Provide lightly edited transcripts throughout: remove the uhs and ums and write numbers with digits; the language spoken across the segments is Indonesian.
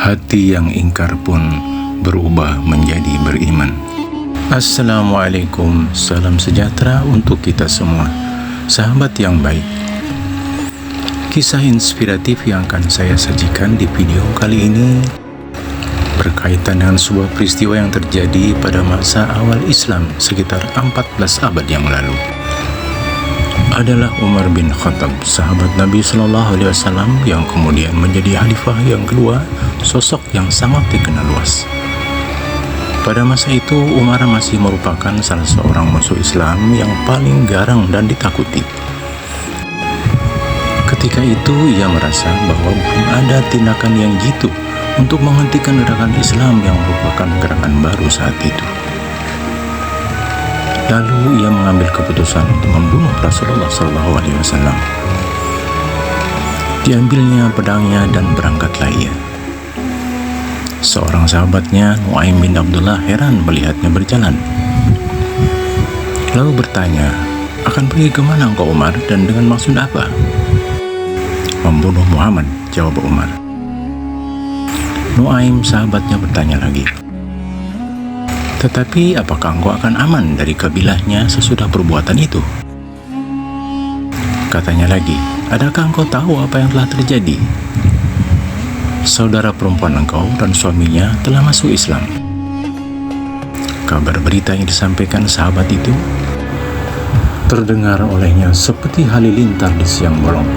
hati yang ingkar pun berubah menjadi beriman. Assalamualaikum, salam sejahtera untuk kita semua, sahabat yang baik. Kisah inspiratif yang akan saya sajikan di video kali ini berkaitan dengan sebuah peristiwa yang terjadi pada masa awal Islam sekitar 14 abad yang lalu. Adalah Umar bin Khattab, sahabat Nabi Shallallahu Alaihi Wasallam yang kemudian menjadi khalifah yang kedua, sosok yang sangat dikenal luas. Pada masa itu Umar masih merupakan salah seorang musuh Islam yang paling garang dan ditakuti. Ketika itu ia merasa bahwa belum ada tindakan yang jitu untuk menghentikan gerakan Islam yang merupakan gerakan baru saat itu. Lalu ia mengambil keputusan untuk membunuh Rasulullah SAW. Diambilnya pedangnya dan berangkatlah ia. Seorang sahabatnya, Nu'aim bin Abdullah, heran melihatnya berjalan. Lalu bertanya, "Akan pergi kemana engkau Umar, dan dengan maksud apa?" "Membunuh Muhammad," jawab Umar. Nu'aim sahabatnya bertanya lagi, "Tetapi apakah engkau akan aman dari kabilahnya sesudah perbuatan itu?" Katanya lagi, "Adakah engkau tahu apa yang telah terjadi? Saudara perempuan engkau dan suaminya telah masuk Islam." Kabar berita yang disampaikan sahabat itu terdengar olehnya seperti halilintar di siang bolong,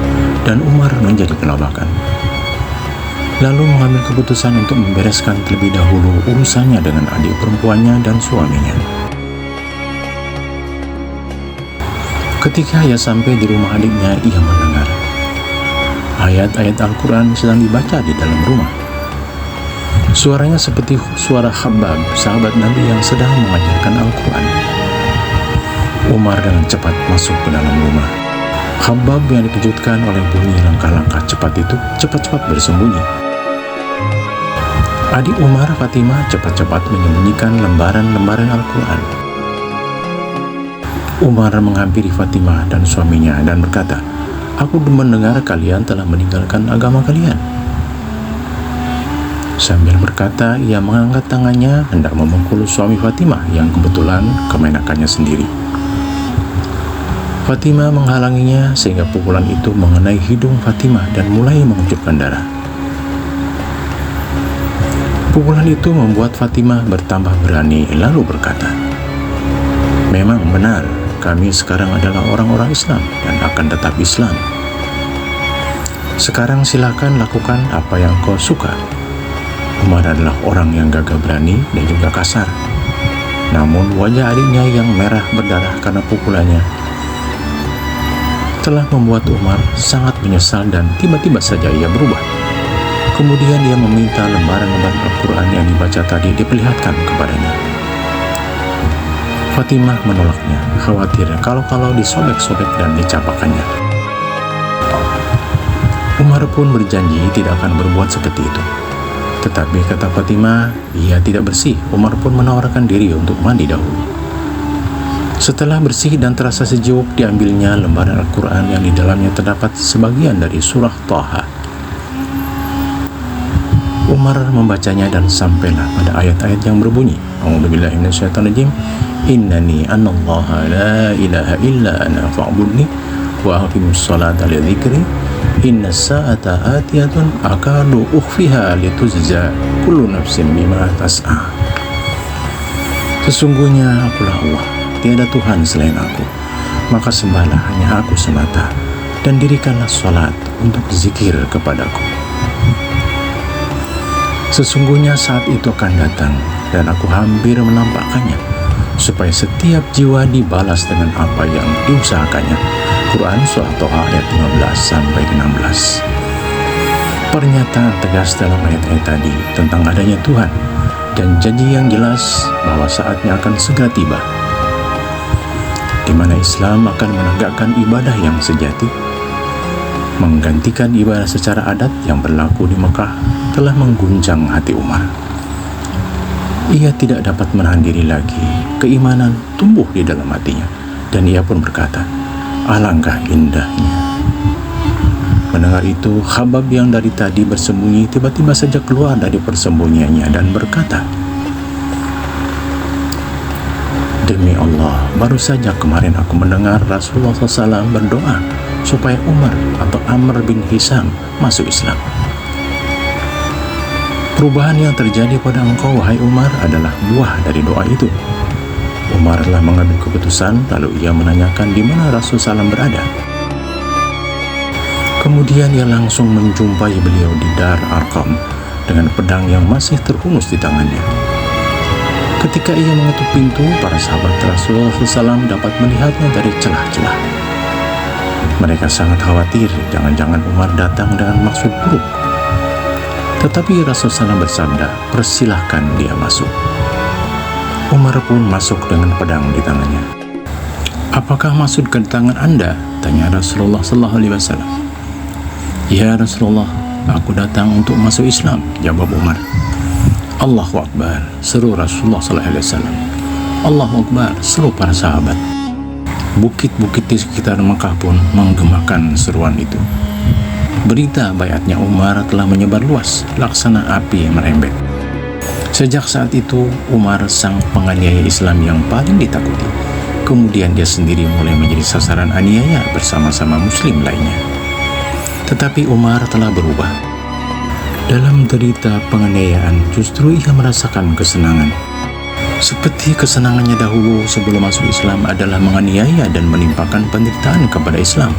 dan Umar menjadi kelabakan. Lalu mengambil keputusan untuk membereskan terlebih dahulu urusannya dengan adik perempuannya dan suaminya. Ketika ia sampai di rumah adiknya, ia mendengar ayat-ayat Al-Quran sedang dibaca di dalam rumah. Suaranya seperti suara Khabbab, sahabat Nabi yang sedang mengajarkan Al-Quran. Umar dengan cepat masuk ke dalam rumah. Khabbab yang dikejutkan oleh bunyi langkah-langkah cepat itu cepat-cepat bersembunyi. Adik Umar, Fatimah, cepat-cepat menyembunyikan lembaran-lembaran Al-Quran. Umar menghampiri Fatimah dan suaminya dan berkata, "Aku mendengar kalian telah meninggalkan agama kalian." Sambil berkata, ia mengangkat tangannya hendak memukul suami Fatimah yang kebetulan kemenakannya sendiri. Fatimah menghalanginya sehingga pukulan itu mengenai hidung Fatimah dan mulai mengucurkan darah. Pukulan itu membuat Fatimah bertambah berani lalu berkata, "Memang benar, kami sekarang adalah orang-orang Islam dan akan tetap Islam. Sekarang silakan lakukan apa yang kau suka." Umar adalah orang yang gagah berani dan juga kasar. Namun wajah adiknya yang merah berdarah karena pukulannya telah membuat Umar sangat menyesal dan tiba-tiba saja ia berubah. Kemudian dia meminta lembaran-lembaran Al-Quran yang dibaca tadi diperlihatkan kepadanya. Fatimah menolaknya, khawatir kalau disobek-sobek dan dicapakannya. Umar pun berjanji tidak akan berbuat seperti itu. Tetapi kata Fatimah, ia tidak bersih. Umar pun menawarkan diri untuk mandi dahulu. Setelah bersih dan terasa sejuk, diambilnya lembaran Al-Quran yang di dalamnya terdapat sebagian dari surah Thaha. Umar membacanya dan sampailah pada ayat-ayat yang berbunyi, "A'udzubillahi minasyaitonirrajim, innani anallaha la ilaha illa ana fa'budni wa aqimus salata li dzikri innas sa'ata atiyatun akadu ukhfiha litujza kullu nafsin bima tas'a." Sesungguhnya akulah Allah, tiada Tuhan selain aku, maka sembahlah hanya aku semata, dan dirikanlah salat untuk zikir kepadaku. Sesungguhnya saat itu akan datang, dan aku hampir menampakkannya, supaya setiap jiwa dibalas dengan apa yang diusahakannya. Quran Surah Thaha ayat 15-16. Pernyataan tegas dalam ayat-ayat tadi tentang adanya Tuhan, dan janji yang jelas bahwa saatnya akan segera tiba, di mana Islam akan menegakkan ibadah yang sejati, menggantikan ibadah secara adat yang berlaku di Mekah, telah mengguncang hati Umar. Ia tidak dapat menahan diri lagi, keimanan tumbuh di dalam hatinya, dan ia pun berkata, "Alangkah indahnya Mendengar itu, Khabbab yang dari tadi bersembunyi tiba-tiba saja keluar dari persembunyiannya dan berkata, "Demi Allah, baru saja kemarin aku mendengar Rasulullah SAW berdoa supaya Umar atau Amr bin Hisam masuk Islam. Perubahan yang terjadi pada engkau, wahai Umar, adalah buah dari doa itu." Umar telah mengambil keputusan, lalu ia menanyakan di mana Rasul SAW berada. Kemudian ia langsung menjumpai beliau di Dar Arqam dengan pedang yang masih terhunus di tangannya. Ketika ia mengetuk pintu, para sahabat Rasulullah SAW dapat melihatnya dari celah-celah. Mereka sangat khawatir jangan-jangan Umar datang dengan maksud buruk. Tetapi Rasulullah SAW bersabda, "Persilahkan dia masuk." Umar pun masuk dengan pedang di tangannya. "Apakah maksud kedatangan Anda?" tanya Rasulullah SAW. "Ya Rasulullah, aku datang untuk masuk Islam," jawab Umar. "Allahu Akbar," seru Rasulullah SAW. "Allahu Akbar," seru para sahabat. Bukit-bukit di sekitar Mekah pun menggemakan seruan itu. Berita baiatnya Umar telah menyebar luas, laksana api merembet. Sejak saat itu, Umar sang penganiaya Islam yang paling ditakuti. Kemudian dia sendiri mulai menjadi sasaran aniaya bersama-sama muslim lainnya. Tetapi Umar telah berubah. Dalam derita penganiayaan, justru ia merasakan kesenangan. Seperti kesenangannya dahulu sebelum masuk Islam adalah menganiaya dan menimpakan penderitaan kepada Islam.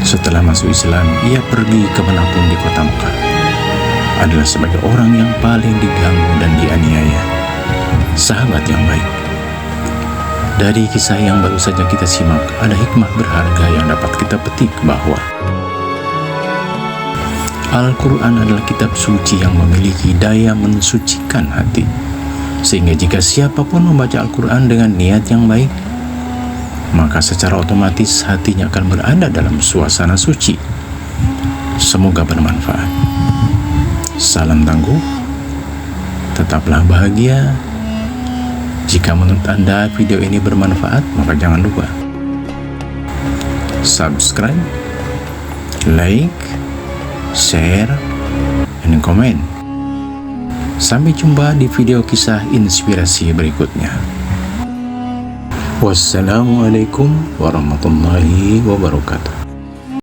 Setelah masuk Islam, ia pergi kemanapun di kota Mekah. Adalah sebagai orang yang paling diganggu dan dianiaya. Sahabat yang baik. Dari kisah yang baru saja kita simak, ada hikmah berharga yang dapat kita petik bahwa Al-Quran adalah kitab suci yang memiliki daya mensucikan hati. Sehingga jika siapapun membaca Al-Quran dengan niat yang baik, maka secara otomatis hatinya akan berada dalam suasana suci. Semoga bermanfaat. Salam tangguh, tetaplah bahagia. Jika menurut Anda video ini bermanfaat, maka jangan lupa subscribe, like, share, dan komen. Sampai jumpa di video kisah inspirasi berikutnya. Wassalamualaikum warahmatullahi wabarakatuh.